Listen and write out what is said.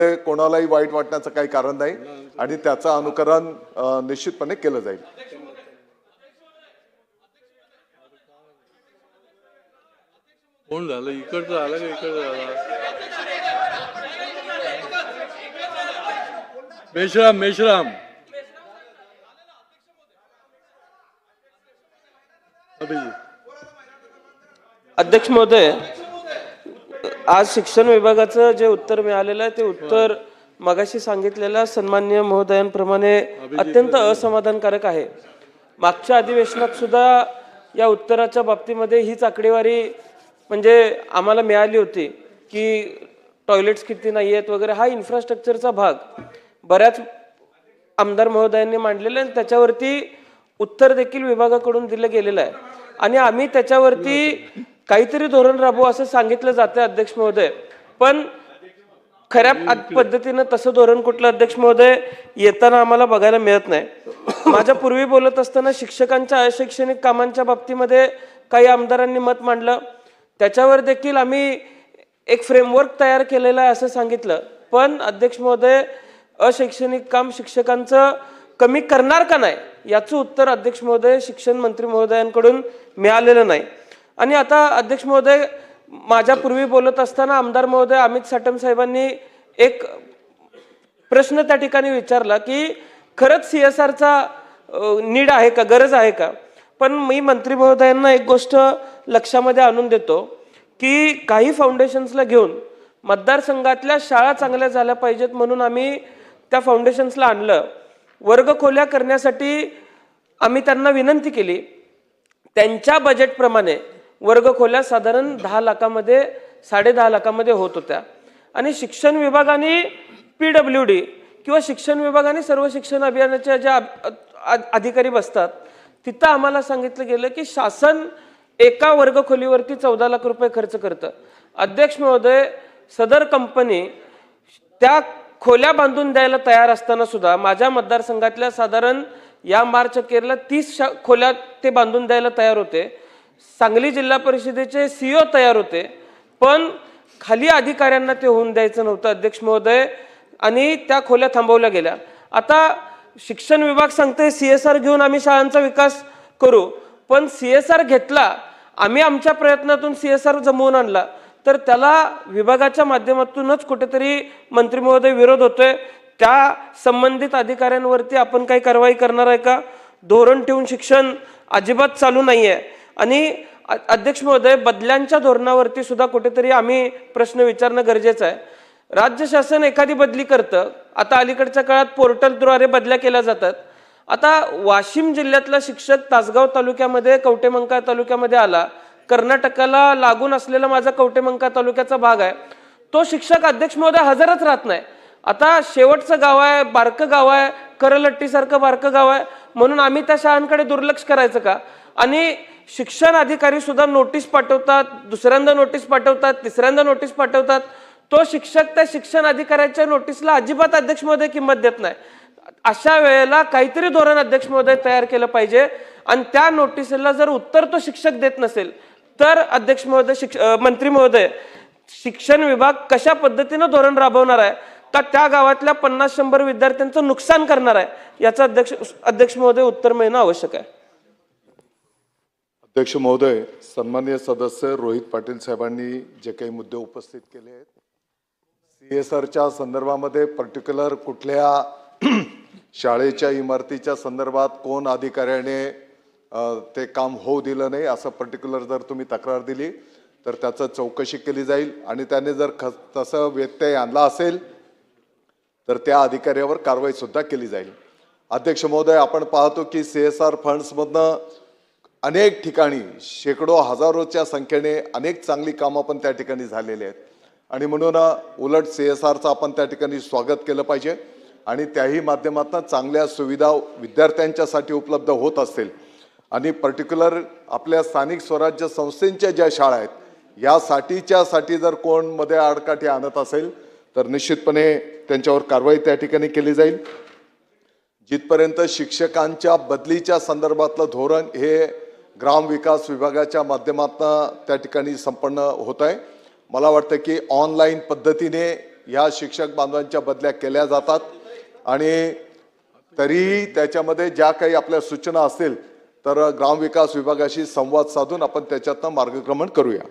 कोणालाही वाईट वाटण्याचं काही कारण नाही आणि त्याचं अनुकरण निश्चितपणे केलं जाईल. कोण झालं इकडचं आलं का इकडचं झालं? मेश्राम अध्यक्ष महोदय, आज शिक्षण विभागाचं जे उत्तर मिळालेलं आहे ते उत्तर मगाशी सांगितलेल्या सन्माननीय महोदयांप्रमाणे अत्यंत असमाधानकारक आहे. मागच्या अधिवेशनात सुद्धा या उत्तराच्या बाबतीमध्ये हीच आकडेवारी म्हणजे आम्हाला मिळाली होती की टॉयलेट्स किती नाही आहेत वगैरे. हा इन्फ्रास्ट्रक्चरचा भाग बऱ्याच आमदार महोदयांनी मांडलेला आहे आणि त्याच्यावरती उत्तर देखील विभागाकडून दिलं गेलेलं आहे आणि आम्ही त्याच्यावरती काहीतरी धोरण राबवू असं सांगितलं जातं अध्यक्ष महोदय. पण खऱ्या पद्धतीनं तसं धोरण कुठलं अध्यक्ष महोदय येताना आम्हाला बघायला मिळत नाही. माझ्या पूर्वी बोलत असताना शिक्षकांच्या अशैक्षणिक कामांच्या बाबतीमध्ये काही आमदारांनी मत मांडलं, त्याच्यावर देखील आम्ही एक फ्रेमवर्क तयार केलेला आहे असं सांगितलं. पण अध्यक्ष महोदय अशैक्षणिक काम शिक्षकांचं कमी करणार का नाही याचं उत्तर अध्यक्ष महोदय शिक्षण मंत्री महोदयांकडून मिळालेलं नाही. आणि आता अध्यक्ष महोदय माझ्या पूर्वी बोलत असताना आमदार महोदय अमित साटम साहेबांनी एक प्रश्न त्या ठिकाणी विचारला की खरंच CSRचा नीड आहे का, गरज आहे का. पण मी मंत्री महोदयांना एक गोष्ट लक्षामध्ये आणून देतो की काही फाउंडेशन्सला घेऊन मतदारसंघातल्या शाळा चांगल्या झाल्या पाहिजेत म्हणून आम्ही त्या फाउंडेशन्सला आणलं. वर्ग खोल्या करण्यासाठी आम्ही त्यांना विनंती केली. त्यांच्या बजेटप्रमाणे वर्ग खोल्या साधारण 10 लाखामध्ये 10.5 लाखामध्ये होत होत्या आणि शिक्षण विभागाने PWD किंवा शिक्षण विभागाने सर्व शिक्षण अभियानाच्या ज्या अधिकारी बसतात तिथं आम्हाला सांगितलं गेलं की शासन एका वर्ग खोलीवरती 14 लाख रुपये खर्च करतं. अध्यक्ष महोदय, सदर कंपनी त्या खोल्या बांधून द्यायला तयार असताना सुद्धा माझ्या मतदारसंघातल्या साधारण या मार्च अखेरला 30 खोल्या ते बांधून द्यायला तयार होते. सांगली जिल्हा परिषदेचे CEO तयार होते, पण खाली अधिकाऱ्यांना ते होऊन द्यायचं नव्हतं अध्यक्ष महोदय आणि त्या खोल्या थांबवल्या गेल्या. आता शिक्षण विभाग सांगते CSR घेऊन आम्ही शाळांचा विकास करू, पण CSR घेतला आम्ही आमच्या प्रयत्नातून CSR जमवून आणला तर त्याला विभागाच्या माध्यमातूनच कुठेतरी मंत्री महोदय विरोध होतोय. त्या संबंधित अधिकाऱ्यांवरती आपण काही कारवाई करणार आहे का? धोरण ठेवून शिक्षण अजिबात चालू नाहीये. आणि अध्यक्ष महोदय, बदल्यांच्या धोरणावरती सुद्धा कुठेतरी आम्ही प्रश्न विचारणं गरजेचं आहे. राज्य शासन एखादी बदली करतं, आता अलीकडच्या काळात पोर्टलद्वारे बदल्या केल्या जातात. आता वाशिम जिल्ह्यातला शिक्षक तासगाव तालुक्यामध्ये कवटेमंका तालुक्यामध्ये आला, कर्नाटकाला लागून असलेला माझा कवटेमंका तालुक्याचा भाग आहे, तो शिक्षक अध्यक्ष महोदय हजरच राहत नाही. आता शेवटचं गाव आहे, बारकं गाव आहे, करलट्टीसारखं बारकं गाव आहे म्हणून आम्ही त्या शाळांकडे दुर्लक्ष करायचं का? आणि शिक्षण अधिकारी सुद्धा नोटीस पाठवतात, दुसऱ्यांदा नोटीस पाठवतात, तिसऱ्यांदा नोटीस पाठवतात. तो शिक्षक त्या शिक्षण अधिकाऱ्याच्या नोटीसला अजिबात अध्यक्ष महोदय किंमत देत नाही. अशा वेळेला काहीतरी धोरण अध्यक्ष महोदय तयार केलं पाहिजे आणि त्या नोटीसला जर उत्तर तो शिक्षक देत नसेल तर अध्यक्ष महोदय मंत्री महोदय शिक्षण विभाग कशा पद्धतीनं धोरण राबवणार आहे का त्या गावातल्या 50-100 विद्यार्थ्यांचं नुकसान करणार आहे याचं अध्यक्ष महोदय उत्तर मिळणं आवश्यक आहे. अध्यक्ष महोदय, सन्माननीय सदस्य रोहित पाटील साहेबांनी जे काही मुद्दे उपस्थित केले आहेत CSRच्या संदर्भामध्ये पर्टिक्युलर कुठल्या शाळेच्या इमारतीच्या संदर्भात कोण अधिकाऱ्याने ते काम होऊ दिलं नाही असं पर्टिक्युलर जर तुम्ही तक्रार दिली तर त्याचं चौकशी केली जाईल आणि त्याने जर तसं व्यत्यय आणला असेल तर त्या अधिकाऱ्यावर कारवाई सुद्धा केली जाईल. अध्यक्ष महोदय, आपण पाहतो की CSR फंड्समधनं अनेक ठिकाणी शेकडो हजारोच्या संख्येने अनेक चांगली कामं पण त्या ठिकाणी झालेली आहेत आणि म्हणून उलट CSRचं आपण त्या ठिकाणी स्वागत केलं पाहिजे आणि त्याही माध्यमातून चांगल्या सुविधा विद्यार्थ्यांच्यासाठी उपलब्ध होत असतील आणि पर्टिक्युलर आपल्या स्थानिक स्वराज्य संस्थांच्या ज्या शाळा आहेत यासाठी जर कोण मध्ये आडकाठी आणत असेल तर निश्चितपणे त्यांच्यावर कारवाई त्या ठिकाणी केली जाईल. जिथपर्यंत शिक्षकांच्या बदलीच्या संदर्भातलं धोरण हे ग्रामविकास विभागाच्या माध्यमातून त्या ठिकाणी संपन्न होत आहे. मला वाटतं की ऑनलाईन पद्धतीने ह्या शिक्षक बांधवांच्या बदल्या केल्या जातात आणि तरी त्याच्यामध्ये ज्या काही आपल्या सूचना असतील तर ग्रामविकास विभागाशी संवाद साधून आपण त्याच्यातनं मार्गक्रमण करूया.